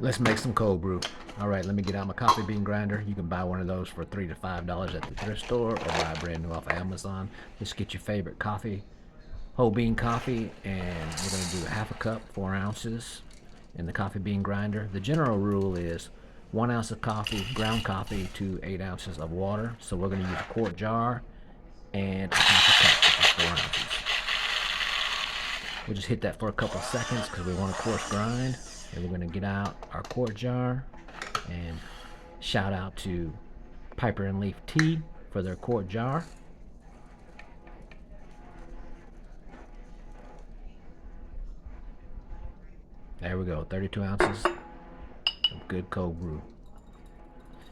Let's make some cold brew. All right, let me get out my coffee bean grinder. You can buy one of those for $3 to $5 at the thrift store, or buy a brand new off of Amazon. Just get your favorite coffee, whole bean coffee, and we're gonna do half a cup, 4 ounces, in the coffee bean grinder. The general rule is 1 ounce of coffee, ground coffee, to 8 ounces of water. So we're gonna use a quart jar and a half a cup, which is 4 ounces. We'll just hit that for a couple seconds because we want a coarse grind. And we're going to get out our quart jar, and shout out to Piper and Leaf Tea for their quart jar. There we go, 32 ounces of good cold brew.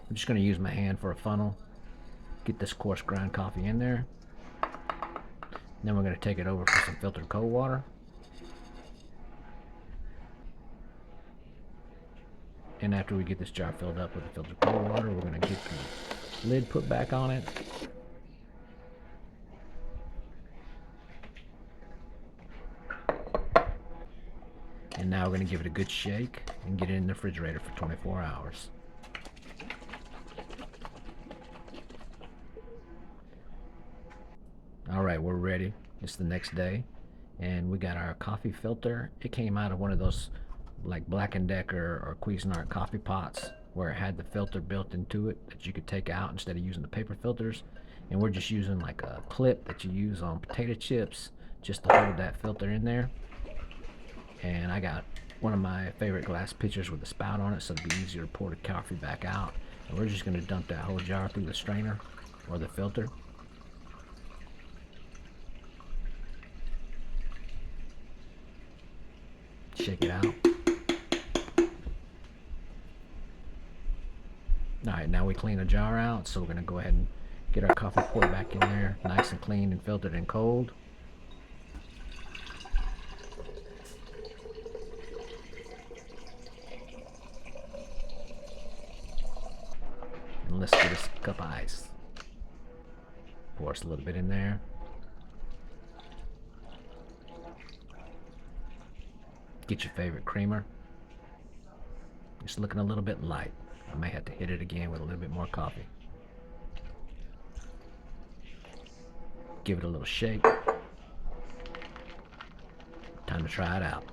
I'm just going to use my hand for a funnel, get this coarse ground coffee in there. Then we're going to take it over for some filtered cold water. And after we get this jar filled up with the filtered cold water, we're going to get the lid put back on it. And now we're going to give it a good shake and get it in the refrigerator for 24 hours. All right, we're ready. It's the next day, and we got our coffee filter. It came out of one of those like Black & Decker or Cuisinart coffee pots where it had the filter built into it that you could take out instead of using the paper filters. And we're just using like a clip that you use on potato chips just to hold that filter in there. And I got one of my favorite glass pitchers with a spout on it, so it'd be easier to pour the coffee back out. And we're just going to dump that whole jar through the strainer or the filter. Shake it out. Alright, now we clean the jar out, so we're going to go ahead and get our coffee poured back in there, nice and clean and filtered and cold. And let's get us a cup of ice. Pour us a little bit in there. Get your favorite creamer. It's looking a little bit light. I may have to hit it again with a little bit more coffee. Give it a little shake. Time to try it out.